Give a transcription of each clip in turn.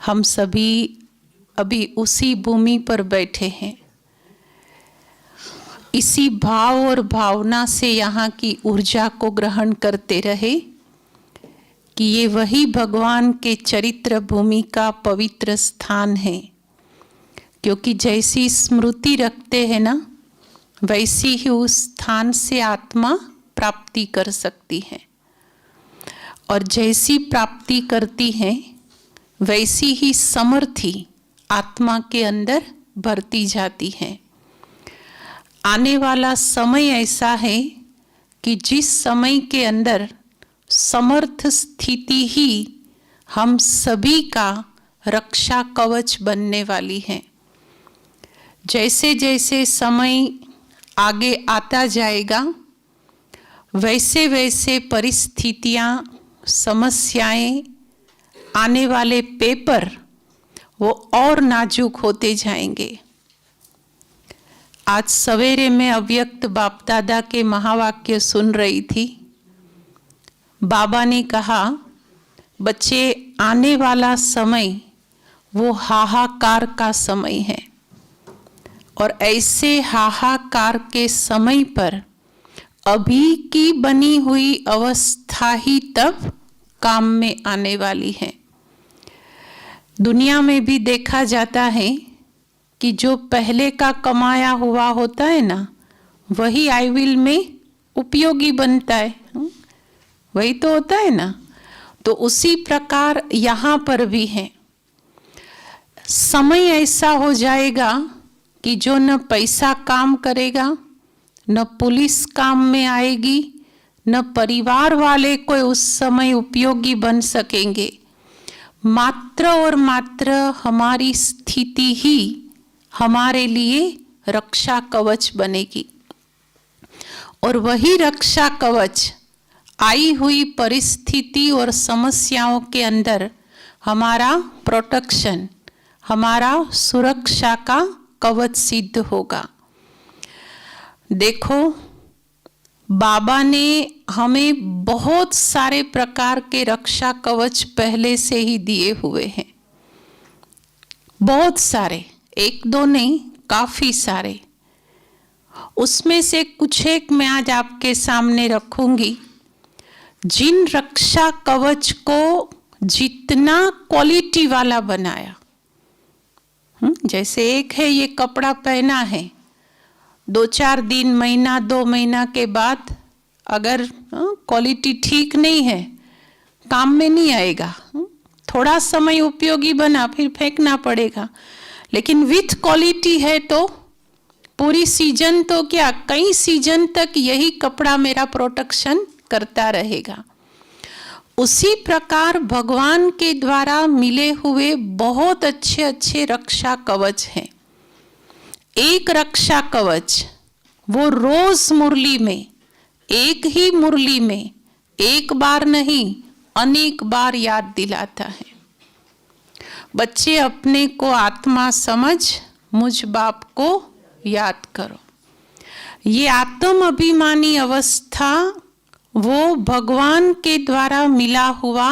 हम सभी अभी उसी भूमि पर बैठे हैं। इसी भाव और भावना से यहाँ की ऊर्जा को ग्रहण करते रहे कि ये वही भगवान के चरित्र भूमि का पवित्र स्थान है। क्योंकि जैसी स्मृति रखते हैं ना, वैसी ही उस स्थान से आत्मा प्राप्ति कर सकती है, और जैसी प्राप्ति करती है वैसी ही समर्थी आत्मा के अंदर भरती जाती है। आने वाला समय ऐसा है कि जिस समय के अंदर समर्थ स्थिति ही हम सभी का रक्षा कवच बनने वाली है। जैसे जैसे समय आगे आता जाएगा वैसे वैसे परिस्थितियां, समस्याएं, आने वाले पेपर वो और नाजुक होते जाएंगे। आज सवेरे में अव्यक्त बाप दादा के महावाक्य सुन रही थी। बाबा ने कहा, बच्चे आने वाला समय वो हाहाकार का समय है, और ऐसे हाहाकार के समय पर अभी की बनी हुई अवस्था ही तब काम में आने वाली है। दुनिया में भी देखा जाता है कि जो पहले का कमाया हुआ होता है ना, वही आई विल में उपयोगी बनता है। वही तो होता है ना। तो उसी प्रकार यहाँ पर भी है। समय ऐसा हो जाएगा कि जो न पैसा काम करेगा, न पुलिस काम में आएगी, न परिवार वाले कोई उस समय उपयोगी बन सकेंगे। मात्र और मात्र हमारी स्थिति ही हमारे लिए रक्षा कवच बनेगी, और वही रक्षा कवच आई हुई परिस्थिति और समस्याओं के अंदर हमारा प्रोटेक्शन, हमारा सुरक्षा का कवच सिद्ध होगा। देखो, बाबा ने हमें बहुत सारे प्रकार के रक्षा कवच पहले से ही दिए हुए हैं। बहुत सारे, एक दो नहीं, काफी सारे। उसमें से कुछ एक मैं आज आपके सामने रखूंगी। जिन रक्षा कवच को जितना क्वालिटी वाला बनाया, जैसे एक है ये कपड़ा पहना है, 2-4 दिन, महीना, 2 महीना के बाद अगर क्वालिटी ठीक नहीं है, काम में नहीं आएगा। थोड़ा समय उपयोगी बना, फिर फेंकना पड़ेगा। लेकिन विथ क्वालिटी है तो पूरी सीजन, तो क्या कई सीजन तक यही कपड़ा मेरा प्रोटेक्शन करता रहेगा। उसी प्रकार भगवान के द्वारा मिले हुए बहुत अच्छे अच्छे रक्षा कवच हैं। एक रक्षा कवच वो रोज मुरली में, एक ही मुरली में एक बार नहीं अनेक बार याद दिलाता है। बच्चे, अपने को आत्मा समझ, मुझ बाप को याद करो। ये आत्म अभिमानी अवस्था वो भगवान के द्वारा मिला हुआ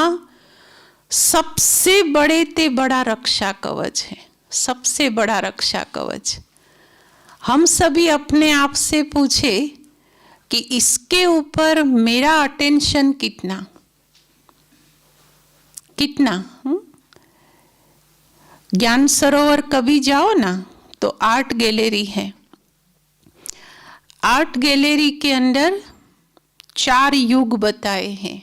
सबसे बड़े ते बड़ा रक्षा कवच है। सबसे बड़ा रक्षा कवच। हम सभी अपने आप से पूछे कि इसके ऊपर मेरा अटेंशन कितना कितना। ज्ञान सरोवर कभी जाओ ना तो आर्ट गैलरी है। आर्ट गैलरी के अंदर 4 युग बताए हैं।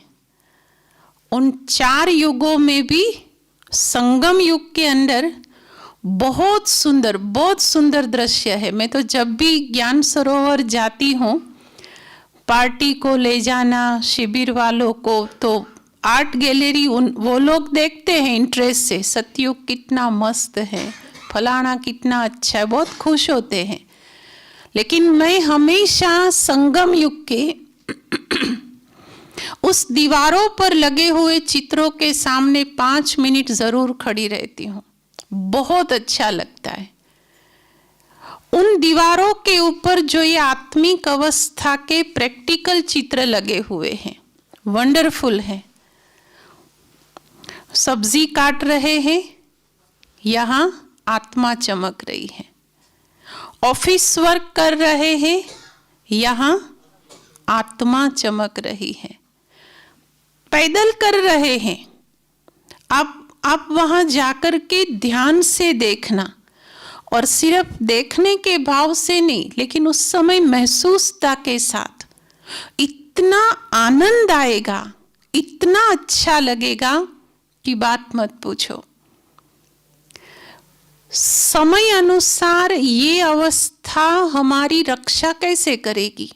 उन 4 युगों में भी संगम युग के अंदर बहुत सुंदर दृश्य है। मैं तो जब भी ज्ञान सरोवर जाती हूँ, पार्टी को ले जाना, शिविर वालों को, तो आर्ट गैलरी वो लोग देखते हैं इंटरेस्ट से, सतयुग कितना मस्त है, फलाना कितना अच्छा है, बहुत खुश होते हैं। लेकिन मैं हमेशा संगम युग के उस दीवारों पर लगे हुए चित्रों के सामने 5 मिनट जरूर खड़ी रहती हूँ। बहुत अच्छा लगता है। उन दीवारों के ऊपर जो ये आत्मिक अवस्था के प्रैक्टिकल चित्र लगे हुए हैं, वंडरफुल है। सब्जी काट रहे हैं, यहाँ आत्मा चमक रही है। ऑफिस वर्क कर रहे हैं, यहाँ आत्मा चमक रही है। पैदल कर रहे हैं, आप वहां जाकर के ध्यान से देखना, और सिर्फ देखने के भाव से नहीं, लेकिन उस समय महसूसता के साथ इतना आनंद आएगा, इतना अच्छा लगेगा कि बात मत पूछो। समय अनुसार ये अवस्था हमारी रक्षा कैसे करेगी?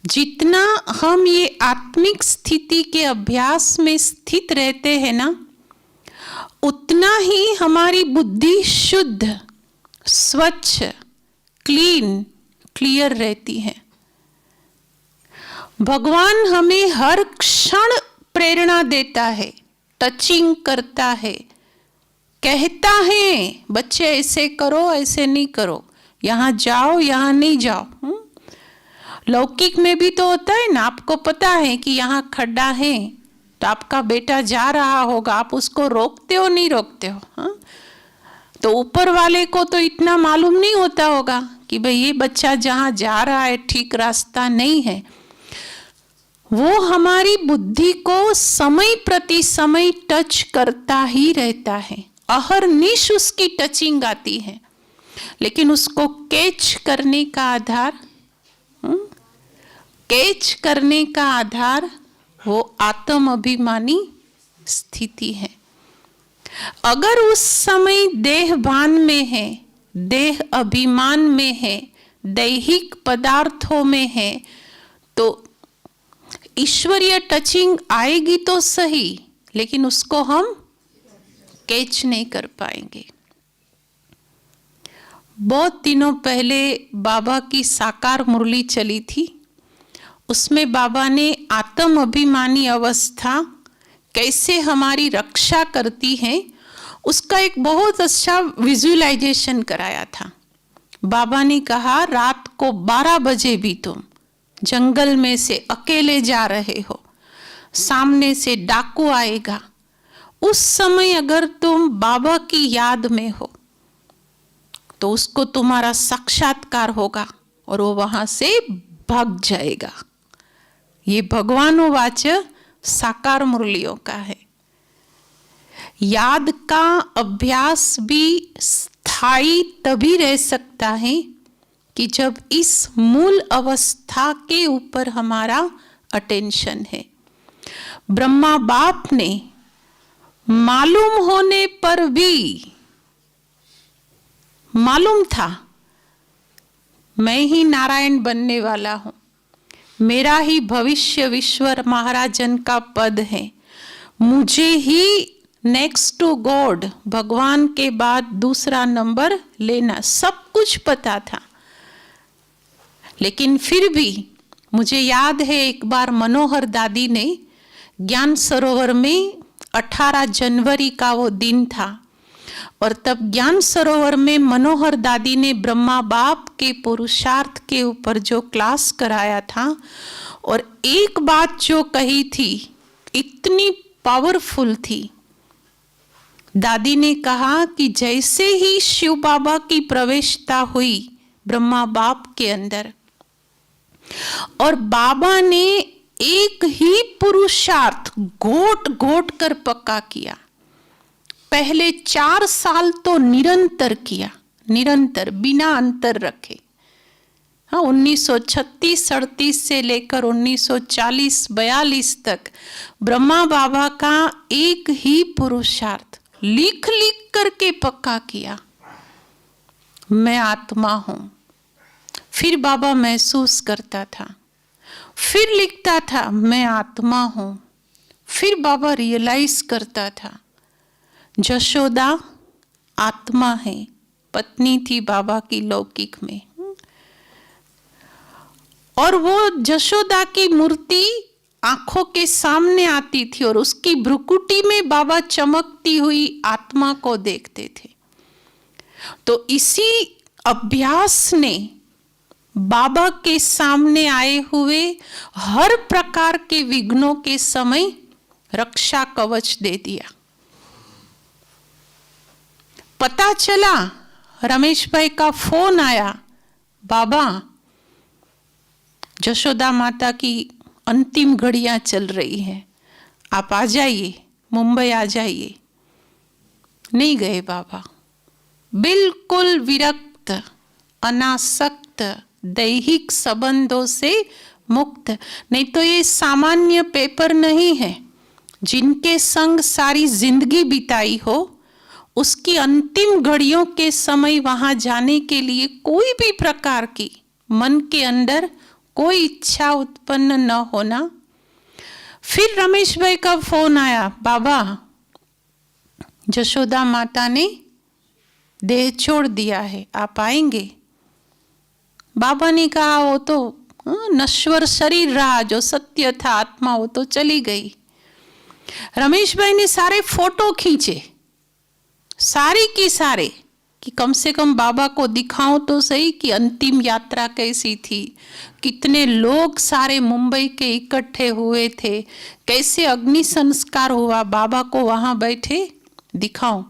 जितना हम ये आत्मिक स्थिति के अभ्यास में स्थित रहते हैं ना, उतना ही हमारी बुद्धि शुद्ध, स्वच्छ, क्लियर रहती है। भगवान हमें हर क्षण प्रेरणा देता है, टचिंग करता है, कहता है बच्चे ऐसे करो, ऐसे नहीं करो, यहाँ जाओ, यहाँ नहीं जाओ। लौकिक में भी तो होता है ना, आपको पता है कि यहाँ खड्डा है, तो आपका बेटा जा रहा होगा, आप उसको रोकते हो नहीं रोकते हो? हाँ, तो ऊपर वाले को तो इतना मालूम नहीं होता होगा कि भाई ये बच्चा जहाँ जा रहा है ठीक रास्ता नहीं है। वो हमारी बुद्धि को समय प्रति समय टच करता ही रहता है, अहरनिश उसकी टचिंग आती है, लेकिन उसको कैच करने का आधार वो आत्म अभिमानी स्थिति है। अगर उस समय देह भान में है, देह अभिमान में है, दैहिक पदार्थों में है, तो ईश्वरीय टचिंग आएगी तो सही, लेकिन उसको हम कैच नहीं कर पाएंगे। बहुत दिनों पहले बाबा की साकार मुरली चली थी, उसमें बाबा ने आत्म अभिमानी अवस्था कैसे हमारी रक्षा करती है उसका एक बहुत अच्छा विजुअलाइजेशन कराया था। बाबा ने कहा, रात को 12 बजे भी तुम जंगल में से अकेले जा रहे हो, सामने से डाकू आएगा, उस समय अगर तुम बाबा की याद में हो तो उसको तुम्हारा साक्षात्कार होगा और वो वहां से भाग जाएगा। ये भगवानोवाच साकार मुरलियों का है। याद का अभ्यास भी स्थायी तभी रह सकता है कि जब इस मूल अवस्था के ऊपर हमारा अटेंशन है। ब्रह्मा बाप ने मालूम होने पर भी, मालूम था मैं ही नारायण बनने वाला हूं, मेरा ही भविष्य विश्वर महाराजन का पद है, मुझे ही नेक्स्ट टू गॉड, भगवान के बाद दूसरा नंबर लेना, सब कुछ पता था। लेकिन फिर भी मुझे याद है एक बार मनोहर दादी ने ज्ञान सरोवर में 18 जनवरी का वो दिन था, और तब ज्ञान सरोवर में मनोहर दादी ने ब्रह्मा बाप के पुरुषार्थ के ऊपर जो क्लास कराया था, और एक बात जो कही थी इतनी पावरफुल थी। दादी ने कहा कि जैसे ही शिव बाबा की प्रवेशता हुई ब्रह्मा बाप के अंदर, और बाबा ने एक ही पुरुषार्थ घोट घोट कर पक्का किया। पहले 4 साल तो निरंतर किया, निरंतर बिना अंतर रखे। हाँ, 1936-38 से लेकर 1940-42 तक ब्रह्मा बाबा का एक ही पुरुषार्थ लिख लिख करके पक्का किया, मैं आत्मा हूं। फिर बाबा महसूस करता था, फिर लिखता था मैं आत्मा हूं, फिर बाबा रियलाइज करता था जशोदा आत्मा है, पत्नी थी बाबा की लौकिक में, और वो जशोदा की मूर्ति आंखों के सामने आती थी और उसकी भ्रुकुटी में बाबा चमकती हुई आत्मा को देखते थे। तो इसी अभ्यास ने बाबा के सामने आए हुए हर प्रकार के विघ्नों के समय रक्षा कवच दे दिया। पता चला, रमेश भाई का फोन आया, बाबा जशोदा माता की अंतिम घड़ियां चल रही हैं, आप आ जाइए, मुंबई आ जाइए। नहीं गए बाबा, बिल्कुल विरक्त, अनासक्त, दैहिक संबंधों से मुक्त। नहीं तो ये सामान्य पेपर नहीं है। जिनके संग सारी जिंदगी बिताई हो, उसकी अंतिम घड़ियों के समय वहां जाने के लिए कोई भी प्रकार की मन के अंदर कोई इच्छा उत्पन्न न होना। फिर रमेश भाई का फोन आया, बाबा जशोदा माता ने देह छोड़ दिया है, आप आएंगे? बाबा ने कहा वो तो नश्वर शरीर रहा, जो सत्य था आत्मा वो तो चली गई। रमेश भाई ने सारे फोटो खींचे, सारे की सारे, कि कम से कम बाबा को दिखाऊं तो सही कि अंतिम यात्रा कैसी थी, कितने लोग सारे मुंबई के इकट्ठे हुए थे, कैसे अग्नि संस्कार हुआ, बाबा को वहां बैठे दिखाऊं।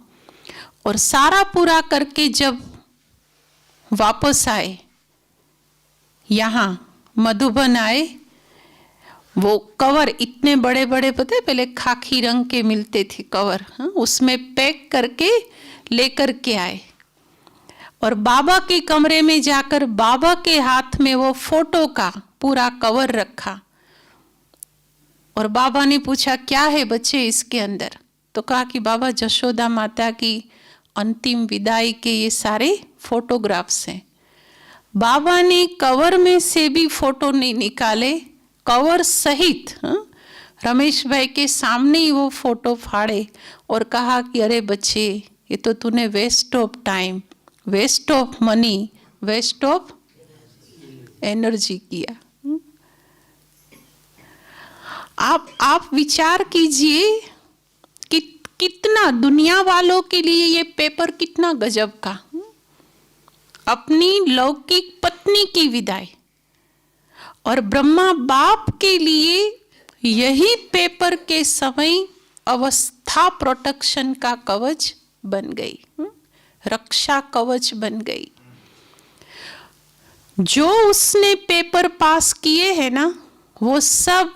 और सारा पूरा करके जब वापस आए, यहाँ मधुबन आए, वो कवर इतने बड़े बड़े, पता है पहले खाकी रंग के मिलते थे कवर, उसमें पैक करके लेकर के आए और बाबा के कमरे में जाकर बाबा के हाथ में वो फोटो का पूरा कवर रखा। और बाबा ने पूछा क्या है बच्चे इसके अंदर? तो कहा कि बाबा जशोदा माता की अंतिम विदाई के ये सारे फोटोग्राफ्स हैं। बाबा ने कवर में से भी फोटो नहीं निकाले, कवर सहित रमेश भाई के सामने ही वो फोटो फाड़े और कहा कि अरे बच्चे, ये तो तूने waste of time, waste of money, waste of energy किया। आप विचार कीजिए कि कितना दुनिया वालों के लिए ये पेपर कितना गजब का। अपनी लौकिक पत्नी की विदाई, और ब्रह्मा बाप के लिए यही पेपर के समय अवस्था प्रोटेक्शन का कवच बन गई, रक्षा कवच बन गई। जो उसने पेपर पास किए हैं ना, वो सब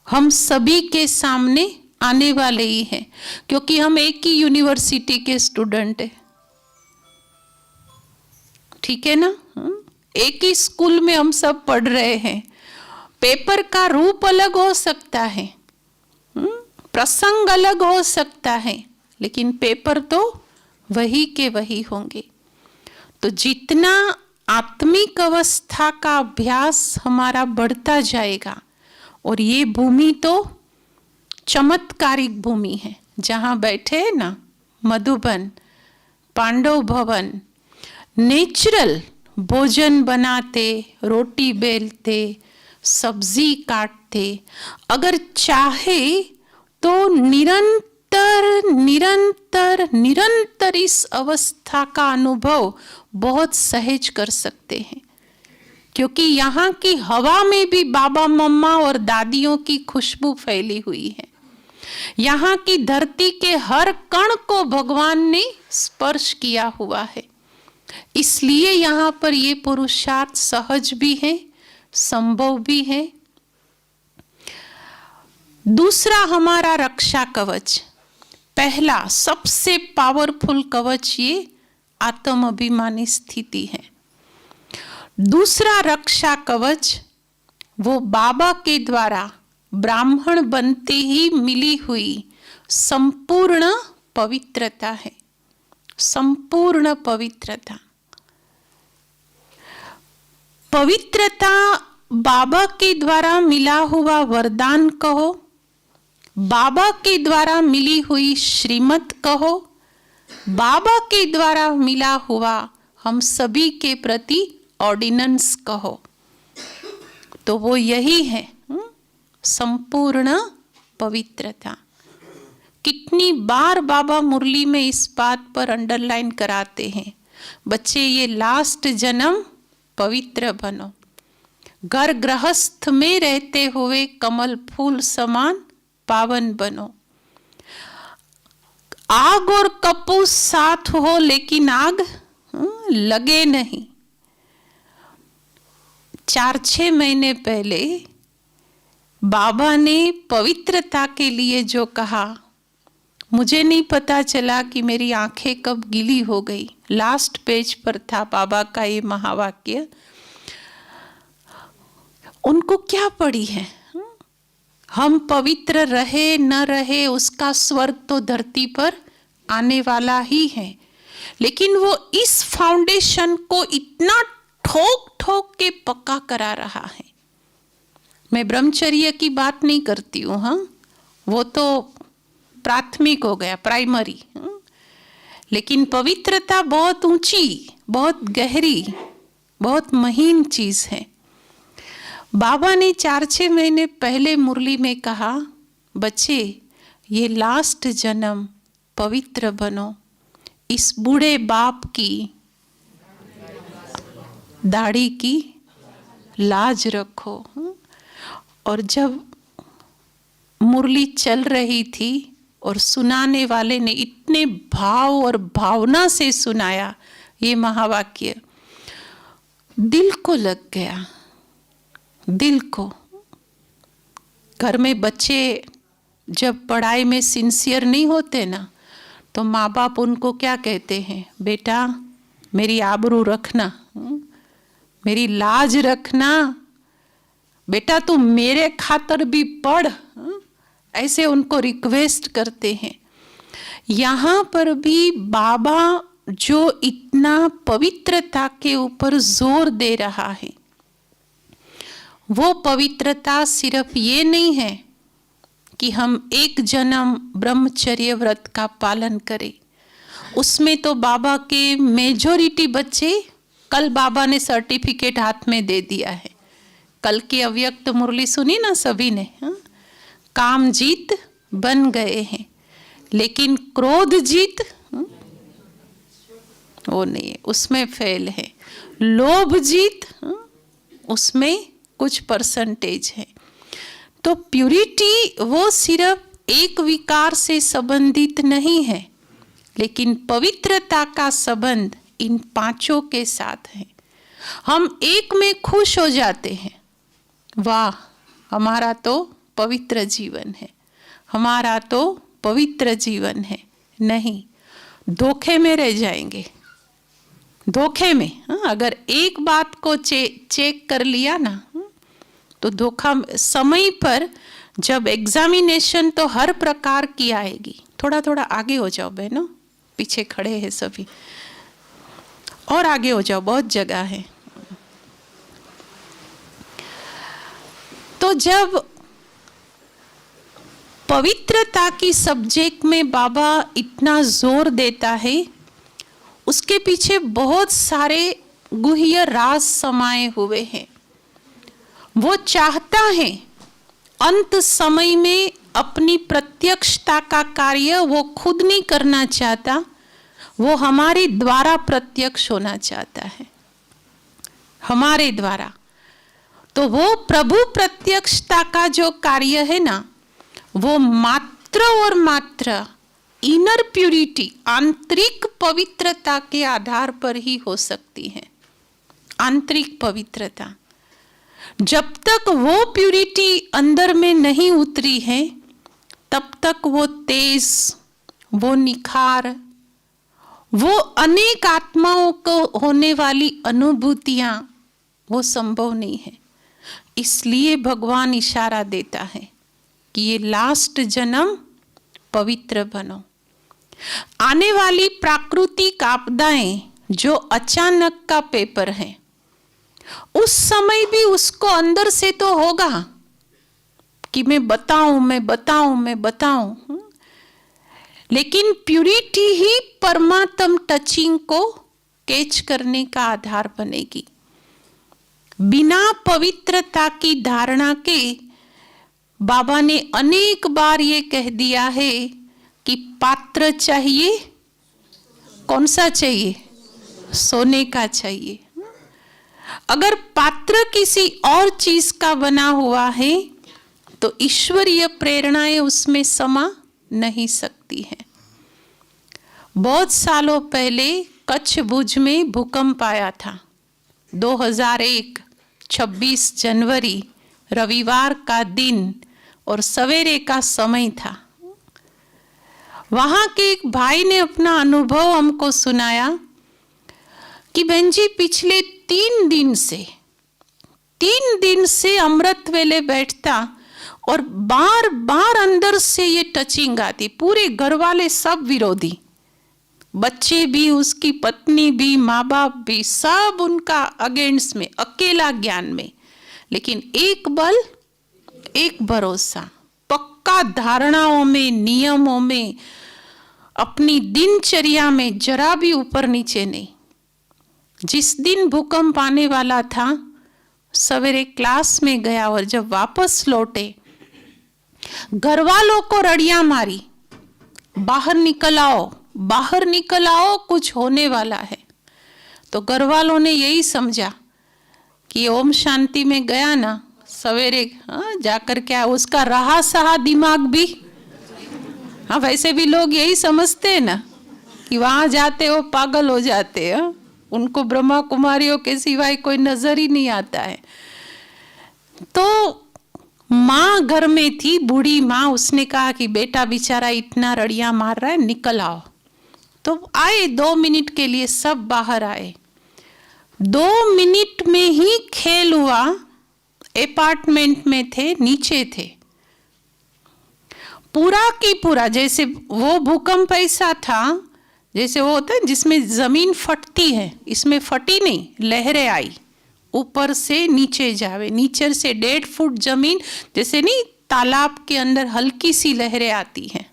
हम सभी के सामने आने वाले ही हैं, क्योंकि हम एक ही यूनिवर्सिटी के स्टूडेंट हैं, ठीक है ना? एक ही स्कूल में हम सब पढ़ रहे हैं। पेपर का रूप अलग हो सकता है, प्रसंग अलग हो सकता है, लेकिन पेपर तो वही के वही होंगे। तो जितना आत्मिक अवस्था का अभ्यास हमारा बढ़ता जाएगा, और ये भूमि तो चमत्कारिक भूमि है, जहां बैठे ना मधुबन, पांडव भवन, नेचुरल भोजन बनाते, रोटी बेलते, सब्जी काटते, अगर चाहे तो निरंतर निरंतर निरंतर इस अवस्था का अनुभव बहुत सहज कर सकते हैं, क्योंकि यहाँ की हवा में भी बाबा मम्मा और दादियों की खुशबू फैली हुई है। यहाँ की धरती के हर कण को भगवान ने स्पर्श किया हुआ है, इसलिए यहाँ पर ये पुरुषार्थ सहज भी है, संभव भी है। दूसरा हमारा रक्षा कवच, पहला सबसे पावरफुल कवच ये आत्म अभिमानी स्थिति है। दूसरा रक्षा कवच वो बाबा के द्वारा ब्राह्मण बनते ही मिली हुई संपूर्ण पवित्रता है, संपूर्ण पवित्रता। पवित्रता बाबा के द्वारा मिला हुआ वरदान कहो, बाबा के द्वारा मिली हुई श्रीमत कहो, बाबा के द्वारा मिला हुआ हम सभी के प्रति ऑर्डिनेंस कहो, तो वो यही है संपूर्ण पवित्रता। कितनी बार बाबा मुरली में इस बात पर अंडरलाइन कराते हैं, बच्चे ये लास्ट जन्म पवित्र बनो, घर गृहस्थ में रहते हुए कमल फूल समान पावन बनो। आग और कपूर साथ हो लेकिन आग लगे नहीं। 4-6 महीने पहले बाबा ने पवित्रता के लिए जो कहा, मुझे नहीं पता चला कि मेरी आंखें कब गीली हो गई। लास्ट पेज पर था बाबा का ये महावाक्य। उनको क्या पड़ी है? हम पवित्र रहे न रहे उसका स्वर्ग तो धरती पर आने वाला ही है, लेकिन वो इस फाउंडेशन को इतना ठोक ठोक के पक्का करा रहा है। मैं ब्रह्मचर्य की बात नहीं करती हूँ, हाँ, वो तो प्राथमिक हो गया, प्राइमरी। लेकिन पवित्रता बहुत ऊंची, बहुत गहरी, बहुत महीन चीज है। बाबा ने 4-6 महीने पहले मुरली में कहा, बच्चे ये लास्ट जन्म पवित्र बनो, इस बूढ़े बाप की दाढ़ी की लाज रखो। और जब मुरली चल रही थी और सुनाने वाले ने इतने भाव और भावना से सुनाया ये महावाक्य, दिल को लग गया, दिल को। घर में बच्चे जब पढ़ाई में सिंसियर नहीं होते ना, तो माँ बाप उनको क्या कहते हैं, बेटा मेरी आबरू रखना, मेरी लाज रखना, बेटा तू मेरे खातर भी पढ़, ऐसे उनको रिक्वेस्ट करते हैं। यहाँ पर भी बाबा जो इतना पवित्रता के ऊपर जोर दे रहा है, वो पवित्रता सिर्फ ये नहीं है कि हम एक जन्म ब्रह्मचर्य व्रत का पालन करें। उसमें तो बाबा के मेजॉरिटी बच्चे, कल बाबा ने सर्टिफिकेट हाथ में दे दिया है। कल की अव्यक्त मुरली सुनी ना सभी ने, हाँ? काम जीत बन गए हैं, लेकिन क्रोध जीत वो नहीं है, उसमें फेल है। लोभ जीत उसमें कुछ परसेंटेज है। तो प्यूरिटी वो सिर्फ एक विकार से संबंधित नहीं है, लेकिन पवित्रता का संबंध इन पांचों के साथ है। हम एक में खुश हो जाते हैं, वाह हमारा तो पवित्र जीवन है, हमारा तो पवित्र जीवन है। नहीं, धोखे में रह जाएंगे, धोखे में। अगर एक बात को चेक कर लिया ना, तो धोखा समय पर जब एग्जामिनेशन तो हर प्रकार की आएगी। थोड़ा थोड़ा आगे हो जाओ बहनों, पीछे खड़े हैं सभी, और आगे हो जाओ, बहुत जगह है। तो जब पवित्रता की सब्जेक्ट में बाबा इतना जोर देता है, उसके पीछे बहुत सारे गुह्य राज समाये हुए हैं। वो चाहता है अंत समय में अपनी प्रत्यक्षता का कार्य वो खुद नहीं करना चाहता, वो हमारे द्वारा प्रत्यक्ष होना चाहता है, हमारे द्वारा। तो वो प्रभु प्रत्यक्षता का जो कार्य है ना, वो मात्र और मात्र इनर प्यूरिटी, आंतरिक पवित्रता के आधार पर ही हो सकती है। आंतरिक पवित्रता, जब तक वो प्यूरिटी अंदर में नहीं उतरी है, तब तक वो तेज, वो निखार, वो अनेक आत्माओं को होने वाली अनुभूतियां, वो संभव नहीं है। इसलिए भगवान इशारा देता है कि ये लास्ट जन्म पवित्र बनो। आने वाली प्राकृतिक आपदाएं जो अचानक का पेपर है, उस समय भी उसको अंदर से तो होगा कि मैं बताऊं, मैं बताऊं, मैं बताऊं, लेकिन प्यूरिटी ही परमात्म टचिंग को कैच करने का आधार बनेगी। बिना पवित्रता की धारणा के बाबा ने अनेक बार ये कह दिया है कि पात्र चाहिए, कौन सा चाहिए? सोने का चाहिए। अगर पात्र किसी और चीज का बना हुआ है तो ईश्वरीय प्रेरणाएं उसमें समा नहीं सकती हैं। बहुत सालों पहले कच्छ भुज में भूकंप आया था। 2001 26 जनवरी रविवार का दिन और सवेरे का समय था। वहाँ के एक भाई ने अपना अनुभव हमको सुनाया कि बहन जी पिछले 3 दिन से अमृत वेले बैठता और बार बार अंदर से ये टचिंग आती। पूरे घर वाले सब विरोधी, बच्चे भी, उसकी पत्नी भी, माँ बाप भी, सब उनका अगेंस्ट में, अकेला ज्ञान में। लेकिन एक बल, एक भरोसा, पक्का धारणाओं में, नियमों में, अपनी दिनचर्या में जरा भी ऊपर नीचे नहीं। जिस दिन भूकंप आने वाला था सवेरे क्लास में गया और जब वापस लौटे घर वालों को रड़ियां मारी, बाहर निकल आओ, बाहर निकल आओ, कुछ होने वाला है। तो घर वालों ने यही समझा कि ओम शांति में गया ना सवेरे, जाकर क्या उसका रहा सहा दिमाग भी, वैसे भी लोग यही समझते हैं ना कि वहां जाते हो पागल हो जाते हैं। उनको ब्रह्मा कुमारियों के सिवाय कोई नजर ही नहीं आता है। तो माँ घर में थी, बूढ़ी माँ, उसने कहा कि बेटा बेचारा इतना रड़ियां मार रहा है, निकल आओ। तो आए 2 मिनट के लिए, सब बाहर आए। 2 मिनट में ही खेल हुआ। अपार्टमेंट में थे, नीचे थे, पूरा की पूरा जैसे वो भूकंप ऐसा था जैसे वो होता है जिसमें जमीन फटती है, इसमें फटी नहीं, लहरें आई, ऊपर से नीचे जावे, नीचे से 1.5 फुट जमीन, जैसे नहीं तालाब के अंदर हल्की सी लहरें आती हैं।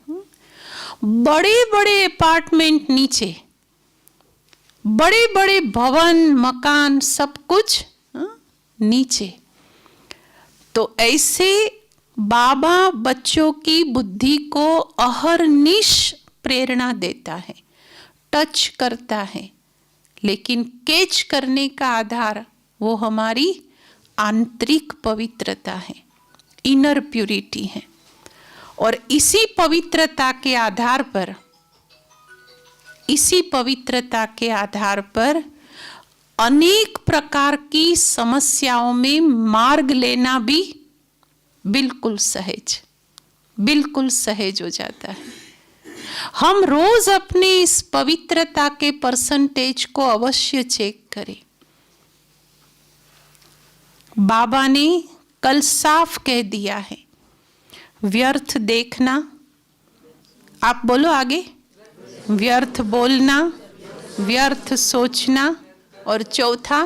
बड़े बड़े अपार्टमेंट नीचे, बड़े बड़े भवन मकान, सब कुछ नीचे। तो ऐसे बाबा बच्चों की बुद्धि को अहरनिश प्रेरणा देता है, टच करता है, लेकिन कैच करने का आधार वो हमारी आंतरिक पवित्रता है, इनर प्यूरिटी है। और इसी पवित्रता के आधार पर अनेक प्रकार की समस्याओं में मार्ग लेना भी बिल्कुल सहज हो जाता है। हम रोज अपने इस पवित्रता के परसेंटेज को अवश्य चेक करें। बाबा ने कल साफ कह दिया है, व्यर्थ देखना, आप बोलो आगे, व्यर्थ बोलना, व्यर्थ सोचना, और चौथा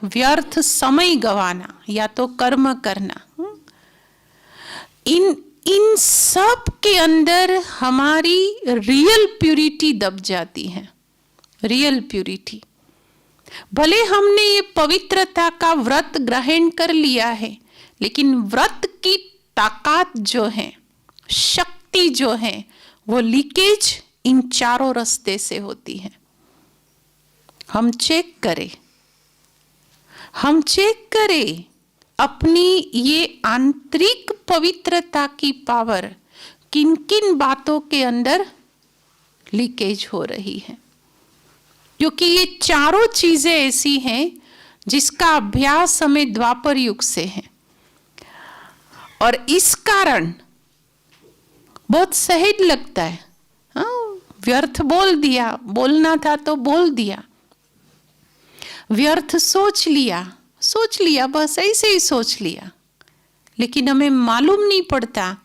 व्यर्थ समय गवाना या तो कर्म करना। इन सब के अंदर हमारी रियल प्यूरिटी दब जाती है। रियल प्यूरिटी, भले हमने ये पवित्रता का व्रत ग्रहण कर लिया है, लेकिन व्रत की ताकत जो है, शक्ति जो है, वो लीकेज इन चारों रास्ते से होती है। हम चेक करें अपनी ये आंतरिक पवित्रता की पावर किन किन बातों के अंदर लीकेज हो रही है, क्योंकि ये चारों चीजें ऐसी हैं जिसका अभ्यास हमें द्वापर युग से है। और इस कारण बहुत सहज लगता है, व्यर्थ बोल दिया, बोलना था तो बोल दिया, व्यर्थ सोच लिया, बस ऐसे ही सोच लिया। लेकिन हमें मालूम नहीं पड़ता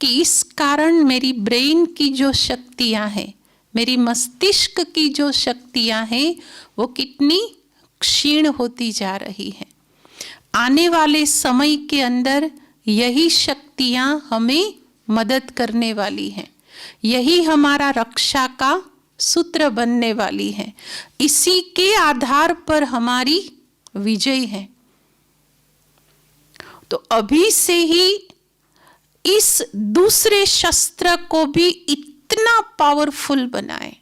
कि इस कारण मेरी ब्रेन की जो शक्तियां हैं, मेरी मस्तिष्क की जो शक्तियां हैं, वो कितनी क्षीण होती जा रही है। आने वाले समय के अंदर यही शक्तियां हमें मदद करने वाली हैं, यही हमारा रक्षा का सूत्र बनने वाली है, इसी के आधार पर हमारी विजय है। तो अभी से ही इस दूसरे शस्त्र को भी इतना पावरफुल बनाए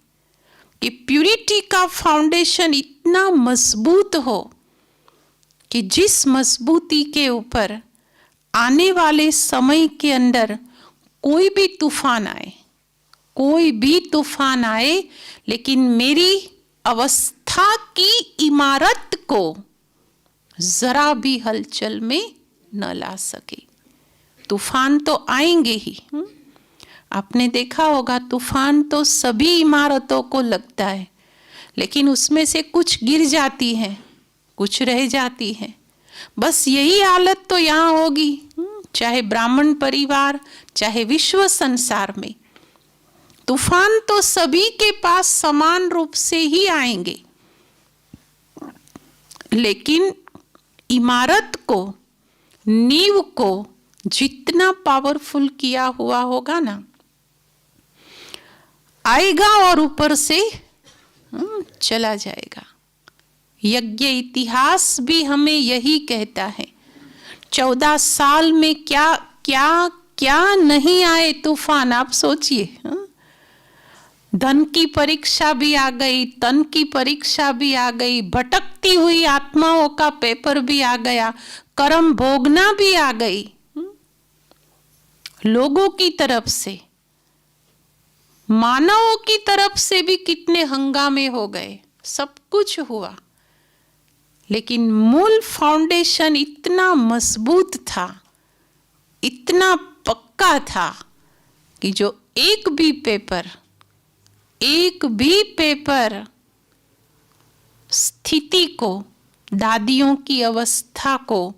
कि प्यूरिटी का फाउंडेशन इतना मजबूत हो कि जिस मजबूती के ऊपर आने वाले समय के अंदर कोई भी तूफान आए, कोई भी तूफान आए, लेकिन मेरी अवस्था की इमारत को जरा भी हलचल में न ला सके। तूफान तो आएंगे ही। आपने देखा होगा तूफान तो सभी इमारतों को लगता है, लेकिन उसमें से कुछ गिर जाती हैं, कुछ रह जाती हैं। बस यही हालत तो यहाँ होगी, चाहे ब्राह्मण परिवार, चाहे विश्व संसार में। तूफान तो सभी के पास समान रूप से ही आएंगे, लेकिन इमारत को, नींव को जितना पावरफुल किया हुआ होगा ना, आएगा और ऊपर से चला जाएगा। यज्ञ इतिहास भी हमें यही कहता है। 14 साल में क्या क्या क्या नहीं आए तूफान, आप सोचिए। धन की परीक्षा भी आ गई, तन की परीक्षा भी आ गई, भटकती हुई आत्माओं का पेपर भी आ गया, कर्म भोगना भी आ गई। लोगों की तरफ से, मानवों की तरफ से भी कितने हंगामे हो गए, सब कुछ हुआ। लेकिन मूल फाउंडेशन इतना मजबूत था, इतना पक्का था कि जो एक भी पेपर स्थिति को, दादियों की अवस्था को,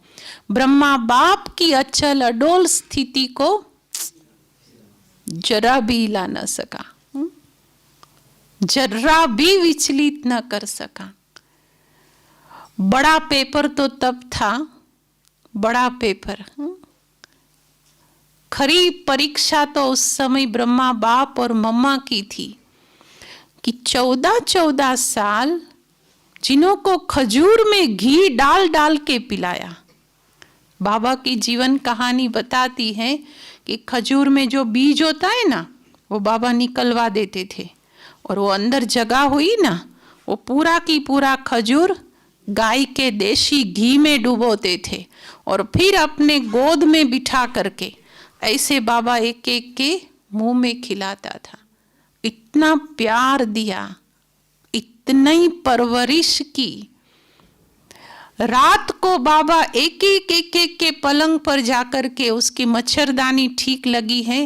ब्रह्मा बाप की अचल अडोल स्थिति को जरा भी हिला न सका, जरा भी विचलित न कर सका। बड़ा पेपर तो तब था, बड़ा पेपर, खरी परीक्षा तो उस समय ब्रह्मा बाप और मम्मा की थी कि 14-14 साल जिन्हों को खजूर में घी डाल डाल के पिलाया। बाबा की जीवन कहानी बताती है कि खजूर में जो बीज होता है ना, वो बाबा निकलवा देते थे, और वो अंदर जगह हुई ना, वो पूरा की पूरा खजूर गाय के देशी घी में डुबोते थे, और फिर अपने गोद में बिठा करके ऐसे बाबा एक एक के मुंह में खिलाता था। इतना प्यार दिया, इतनी परवरिश की। रात को बाबा एक एक के पलंग पर जाकर के उसकी मच्छरदानी ठीक लगी है,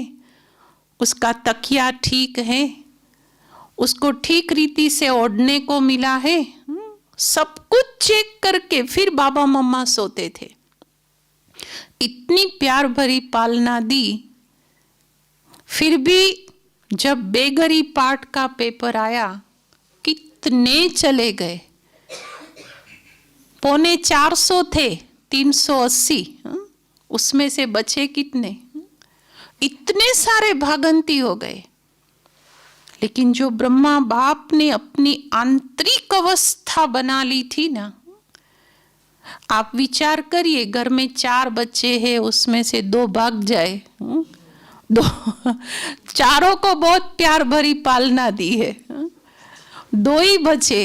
उसका तकिया ठीक है, उसको ठीक रीति से ओढ़ने को मिला है, सब कुछ चेक करके फिर बाबा मम्मा सोते थे। इतनी प्यार भरी पालना दी। फिर भी जब बेगरी पाठ का पेपर आया, कितने चले गए। 450 थे, 380, उसमें से बचे कितने? इतने सारे भागंती हो गए। लेकिन जो ब्रह्मा बाप ने अपनी आंतरिक अवस्था बना ली थी ना, आप विचार करिए, घर में 4 बच्चे हैं, उसमें से 2 भाग जाए, 2 चारों को बहुत प्यार भरी पालना दी है, 2 ही बचे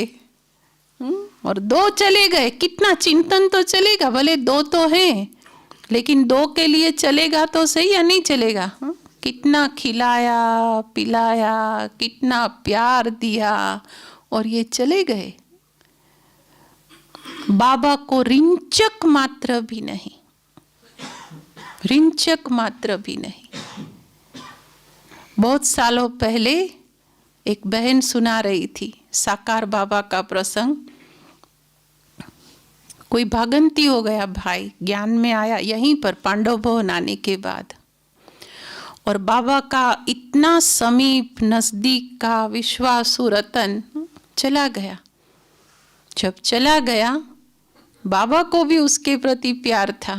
और 2 चले गए। कितना चिंतन तो चलेगा, भले 2 तो हैं, लेकिन 2 के लिए चलेगा तो सही या नहीं चलेगा? कितना खिलाया पिलाया, कितना प्यार दिया, और ये चले गए। बाबा को रिंचक मात्र भी नहीं, रिंचक मात्र भी नहीं। बहुत सालों पहले एक बहन सुना रही थी साकार बाबा का प्रसंग। कोई भागंती हो गया भाई, ज्ञान में आया यहीं पर पांडव भवन आने के बाद, और बाबा का इतना समीप नजदीक का विश्वासु रतन चला गया। जब चला गया, बाबा को भी उसके प्रति प्यार था,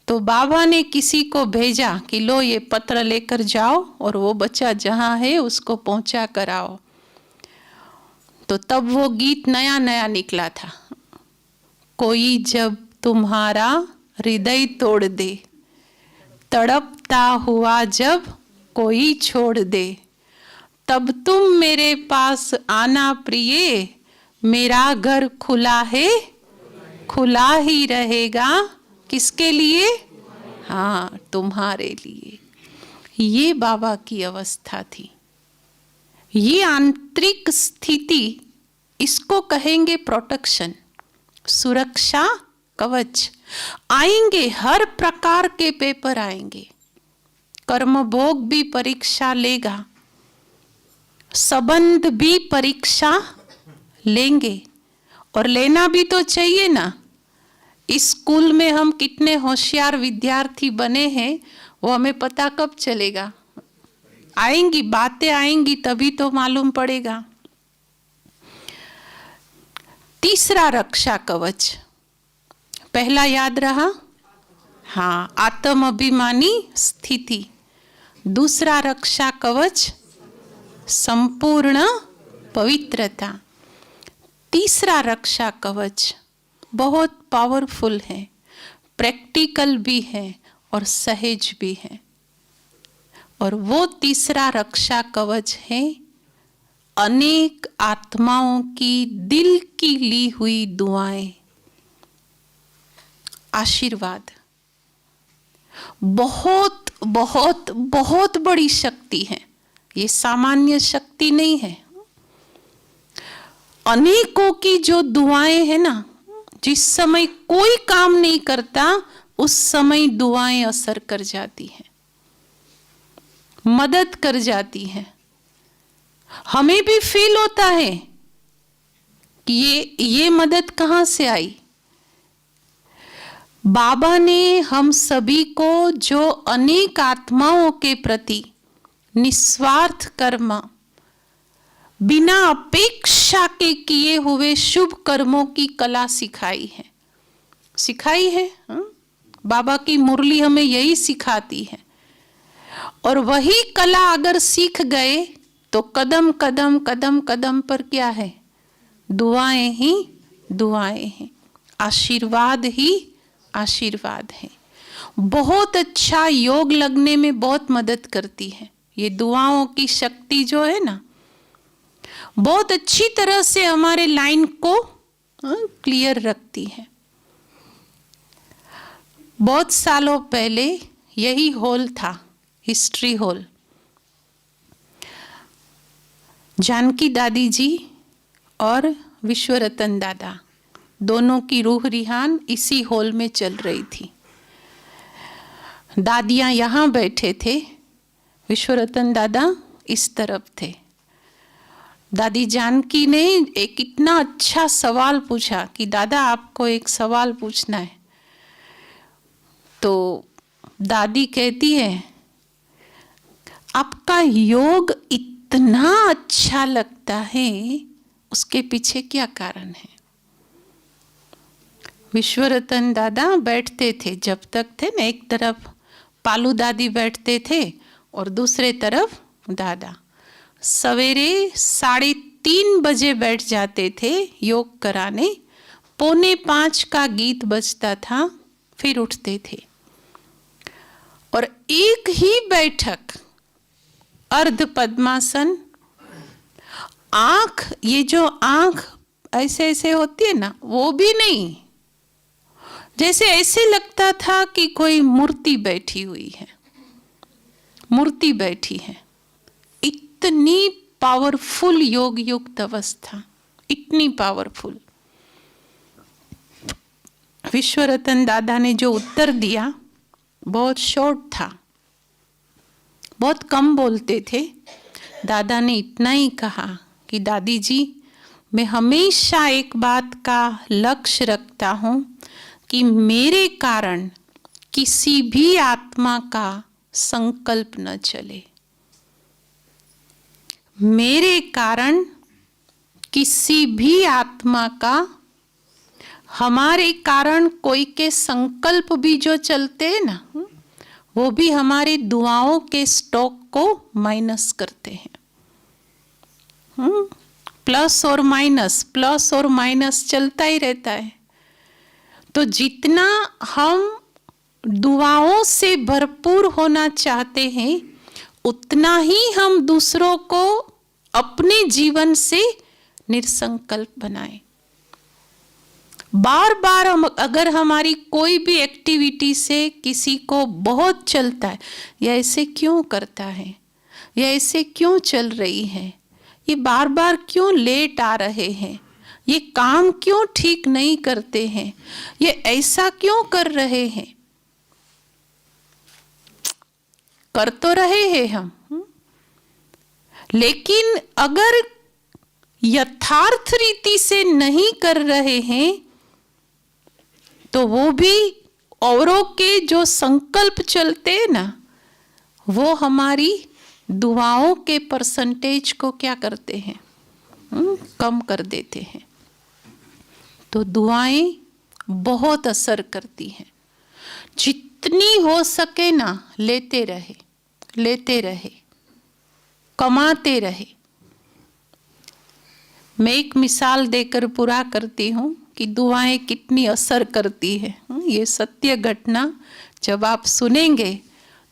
तो बाबा ने किसी को भेजा कि लो ये पत्र लेकर जाओ और वो बच्चा जहाँ है उसको पहुँचा कर आओ। तो तब वो गीत नया नया निकला था, कोई जब तुम्हारा हृदय तोड़ दे, तड़पता हुआ जब कोई छोड़ दे, तब तुम मेरे पास आना प्रिय, मेरा घर खुला है, खुला ही रहेगा। किसके लिए? हाँ, तुम्हारे लिए। ये बाबा की अवस्था थी। ये आंतरिक स्थिति, इसको कहेंगे प्रोटेक्शन, सुरक्षा कवच। आएंगे, हर प्रकार के पेपर आएंगे, कर्म भोग भी परीक्षा लेगा, संबंध भी परीक्षा लेंगे, और लेना भी तो चाहिए ना। इस स्कूल में हम कितने होशियार विद्यार्थी बने हैं वो हमें पता कब चलेगा? आएंगी, बातें आएंगी तभी तो मालूम पड़ेगा। तीसरा रक्षा कवच, पहला याद रहा, हाँ, आत्म अभिमानी स्थिति। दूसरा रक्षा कवच संपूर्ण पवित्रता। तीसरा रक्षा कवच बहुत पावरफुल है, प्रैक्टिकल भी है और सहज भी है, और वो तीसरा रक्षा कवच है अनेक आत्माओं की दिल की ली हुई दुआएं, आशीर्वाद। बहुत बहुत बहुत बड़ी शक्ति है, ये सामान्य शक्ति नहीं है। अनेकों की जो दुआएं है ना, जिस समय कोई काम नहीं करता उस समय दुआएं असर कर जाती हैं, मदद कर जाती हैं। हमें भी फील होता है कि ये मदद कहां से आई। बाबा ने हम सभी को जो अनेक आत्माओं के प्रति निस्वार्थ कर्म, बिना अपेक्षा के किए हुए शुभ कर्मों की कला सिखाई है, सिखाई है। बाबा की मुरली हमें यही सिखाती है, और वही कला अगर सीख गए तो कदम कदम कदम कदम पर क्या है? दुआएं ही दुआएं हैं, आशीर्वाद ही आशीर्वाद है। बहुत अच्छा योग लगने में बहुत मदद करती है ये दुआओं की शक्ति जो है ना, बहुत अच्छी तरह से हमारे लाइन को क्लियर रखती है। बहुत सालों पहले यही हॉल था, हिस्ट्री हॉल। जानकी दादी जी और विश्वरतन दादा दोनों की रूह रिहान इसी हॉल में चल रही थी। दादियां यहाँ बैठे थे, विश्वरतन दादा इस तरफ थे। दादी जानकी ने एक इतना अच्छा सवाल पूछा कि दादा आपको एक सवाल पूछना है। तो दादी कहती है आपका योग इतना अच्छा लगता है, उसके पीछे क्या कारण है? विश्वरतन दादा बैठते थे, जब तक थे ना, एक तरफ पालू दादी बैठते थे और दूसरे तरफ दादा। सवेरे 3:30 बजे बैठ जाते थे योग कराने, 4:45 का गीत बजता था, फिर उठते थे। और एक ही बैठक, अर्ध पद्मासन, आंख, ये जो आंख ऐसे ऐसे होती है ना, वो भी नहीं, जैसे ऐसे लगता था कि कोई मूर्ति बैठी हुई है, मूर्ति बैठी है। इतनी पावरफुल योग युक्त अवस्था, इतनी पावरफुल। विश्वरतन दादा ने जो उत्तर दिया बहुत शॉर्ट था, बहुत कम बोलते थे। दादा ने इतना ही कहा कि दादी जी, मैं हमेशा एक बात का लक्ष्य रखता हूं कि मेरे कारण किसी भी आत्मा का संकल्प न चले, मेरे कारण किसी भी आत्मा का, हमारे कारण कोई के संकल्प भी जो चलते हैं ना, वो भी हमारी दुआओं के स्टॉक को माइनस करते हैं। प्लस और माइनस चलता ही रहता है। तो जितना हम दुआओं से भरपूर होना चाहते हैं, उतना ही हम दूसरों को अपने जीवन से निसंकल्प बनाएं। बार बार हम अगर हमारी कोई भी एक्टिविटी से किसी को बहुत चलता है, यह ऐसे क्यों करता है, यह ऐसे क्यों चल रही है, ये बार बार क्यों लेट आ रहे हैं, ये काम क्यों ठीक नहीं करते हैं, ये ऐसा क्यों कर रहे हैं, कर तो रहे हैं हम, लेकिन अगर यथार्थ रीति से नहीं कर रहे हैं तो वो भी औरों के जो संकल्प चलते हैं ना, वो हमारी दुआओं के परसेंटेज को क्या करते हैं, कम कर देते हैं। तो दुआएं बहुत असर करती हैं। जितनी हो सके ना लेते रहे, कमाते रहे। मैं एक मिसाल देकर पूरा करती हूँ कि दुआएं कितनी असर करती है। ये सत्य घटना जब आप सुनेंगे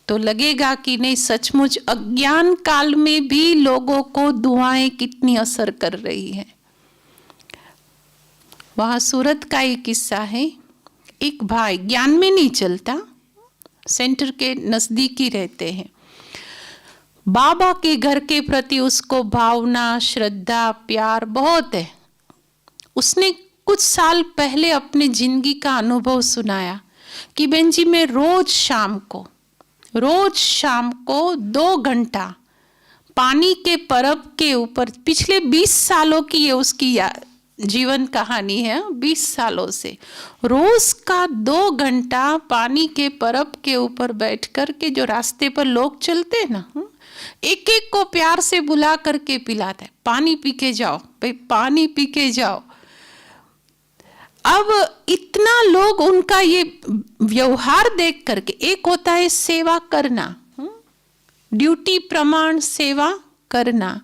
तो लगेगा कि नहीं, सचमुच अज्ञान काल में भी लोगों को दुआएं कितनी असर कर रही है। वहाँ सूरत का एक किस्सा है। एक भाई ज्ञान में नहीं चलता, सेंटर के नज़दीक ही रहते हैं। बाबा के घर के प्रति उसको भावना, श्रद्धा, प्यार बहुत है। उसने कुछ साल पहले अपने जिंदगी का अनुभव सुनाया कि बहन जी, मैं रोज शाम को 2 घंटा पानी के परब के ऊपर, पिछले 20 सालों की ये उसकी जीवन कहानी है, 20 सालों से रोज का 2 घंटा पानी के परब के ऊपर बैठ कर के, जो रास्ते पर लोग चलते हैं ना, एक एक को प्यार से बुला करके पिलाता है, पानी पी के जाओ भाई, पानी पी के जाओ। अब इतना लोग उनका ये व्यवहार देख करके, एक होता है सेवा करना, ड्यूटी प्रमाण सेवा करना,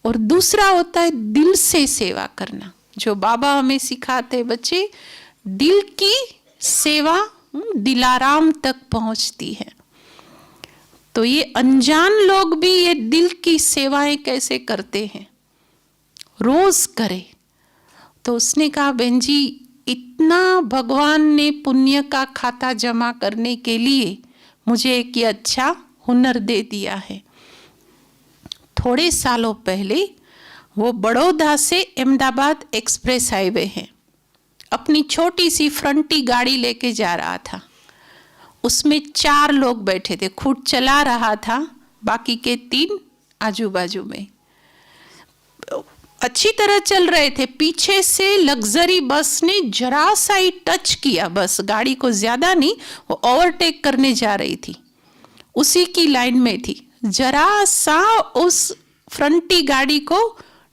और दूसरा होता है दिल से सेवा करना। जो बाबा हमें सिखाते बच्चे, दिल की सेवा दिलाराम तक पहुंचती है। तो ये अनजान लोग भी ये दिल की सेवाएं कैसे करते हैं, रोज करे। तो उसने कहा, बहन जी, इतना भगवान ने पुण्य का खाता जमा करने के लिए मुझे एक ये अच्छा हुनर दे दिया है। थोड़े सालों पहले वो बड़ौदा से अहमदाबाद एक्सप्रेस हाईवे है, अपनी छोटी सी फ्रंटी गाड़ी लेके जा रहा था। उसमें 4 लोग बैठे थे, खुद चला रहा था, बाकी के 3 आजू बाजू में अच्छी तरह चल रहे थे। पीछे से लग्जरी बस ने जरा सा ही टच किया, बस गाड़ी को ज्यादा नहीं, वो ओवरटेक करने जा रही थी, उसी की लाइन में थी, जरा सा उस फ्रंटी गाड़ी को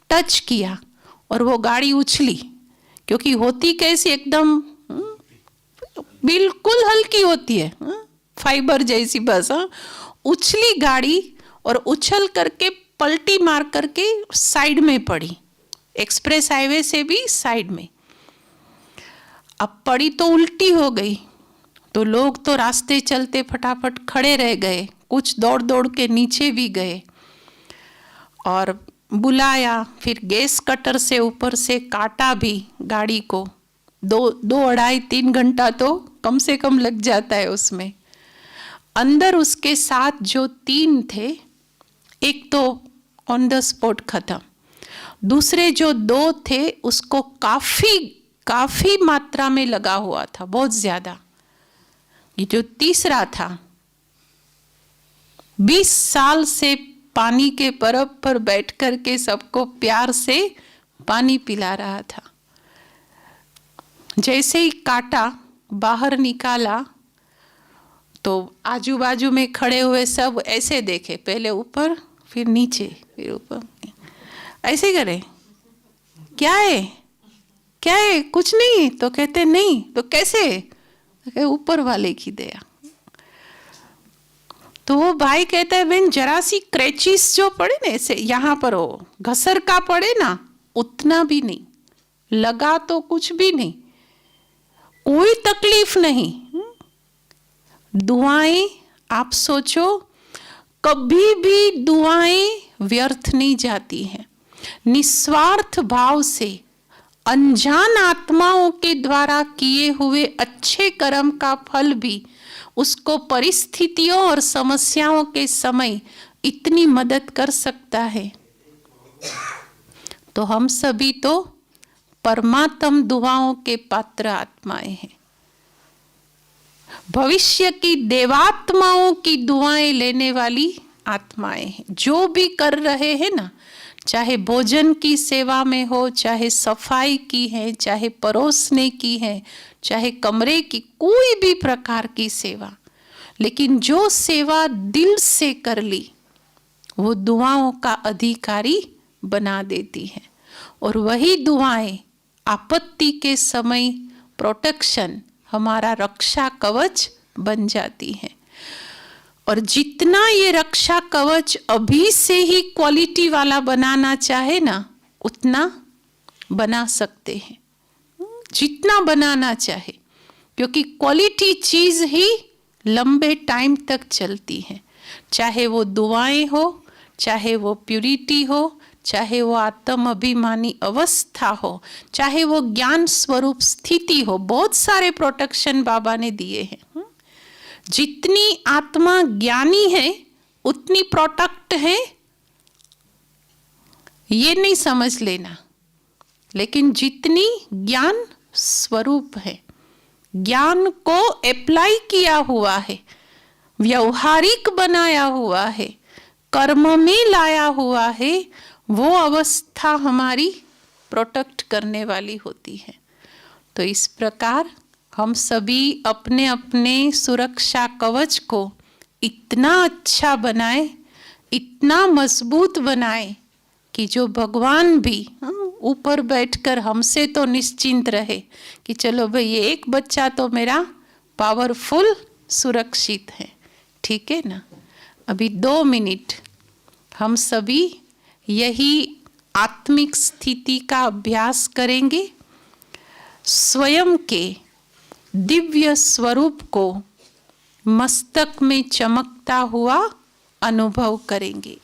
टच किया और वो गाड़ी उछली। क्योंकि होती कैसी, एकदम बिल्कुल हल्की होती है, फाइबर जैसी बस, उछली गाड़ी और उछल करके पलटी मार करके साइड में पड़ी, एक्सप्रेस हाईवे से भी साइड में। अब पड़ी तो उल्टी हो गई, तो लोग तो रास्ते चलते फटाफट खड़े रह गए, कुछ दौड़ दौड़ के नीचे भी गए और बुलाया, फिर गैस कटर से ऊपर से काटा भी गाड़ी को। 2-2.5-3 घंटा तो कम से कम लग जाता है उसमें। अंदर उसके साथ जो 3 थे, एक तो ऑन द स्पॉट खत्म, दूसरे जो 2 थे उसको काफी मात्रा में लगा हुआ था, बहुत ज्यादा। ये जो तीसरा था, 20 साल से पानी के परब पर बैठ कर के सबको प्यार से पानी पिला रहा था। जैसे ही काटा बाहर निकाला तो आजू बाजू में खड़े हुए सब ऐसे देखे, पहले ऊपर फिर नीचे फिर ऊपर, ऐसे करे, क्या है, कुछ नहीं। तो कहते नहीं, तो कैसे, ऊपर वाले की दया। तो वो भाई कहता है, बहन जरा सी क्रैचिस जो पड़े ना, ऐसे यहाँ पर हो घसर का पड़े ना, उतना भी नहीं लगा, तो कुछ भी नहीं, कोई तकलीफ नहीं। दुआएं, आप सोचो, कभी भी दुआएं व्यर्थ नहीं जाती हैं। निस्वार्थ भाव से अनजान आत्माओं के द्वारा किए हुए अच्छे कर्म का फल भी उसको परिस्थितियों और समस्याओं के समय इतनी मदद कर सकता है। तो हम सभी तो परमात्म दुआओं के पात्र आत्माएं हैं। भविष्य की देवात्माओं की दुआएं लेने वाली आत्माएं हैं। जो भी कर रहे हैं ना, चाहे भोजन की सेवा में हो, चाहे सफाई की है, चाहे परोसने की है, चाहे कमरे की कोई भी प्रकार की सेवा, लेकिन जो सेवा दिल से कर ली वो दुआओं का अधिकारी बना देती है। और वही दुआएं आपत्ति के समय प्रोटेक्शन, हमारा रक्षा कवच बन जाती है। और जितना ये रक्षा कवच अभी से ही क्वालिटी वाला बनाना चाहे ना, उतना बना सकते हैं, जितना बनाना चाहे, क्योंकि क्वालिटी चीज ही लंबे टाइम तक चलती है। चाहे वो दुआएं हो, चाहे वो प्यूरिटी हो, चाहे वो आत्म अभिमानी अवस्था हो, चाहे वो ज्ञान स्वरूप स्थिति हो, बहुत सारे प्रोटेक्शन बाबा ने दिए हैं। जितनी आत्मा ज्ञानी है उतनी प्रोटेक्ट है, ये नहीं समझ लेना। लेकिन जितनी ज्ञान स्वरूप है, ज्ञान को अप्लाई किया हुआ है, व्यवहारिक बनाया हुआ है, कर्म में लाया हुआ है, वो अवस्था हमारी प्रोटेक्ट करने वाली होती है। तो इस प्रकार हम सभी अपने अपने सुरक्षा कवच को इतना अच्छा बनाए, इतना मजबूत बनाए कि जो भगवान भी ऊपर बैठकर हमसे तो निश्चिंत रहे कि चलो भाई ये एक बच्चा तो मेरा पावरफुल सुरक्षित है। ठीक है ना। अभी 2 मिनट हम सभी यही आत्मिक स्थिति का अभ्यास करेंगे, स्वयं के दिव्य स्वरूप को मस्तक में चमकता हुआ अनुभव करेंगे।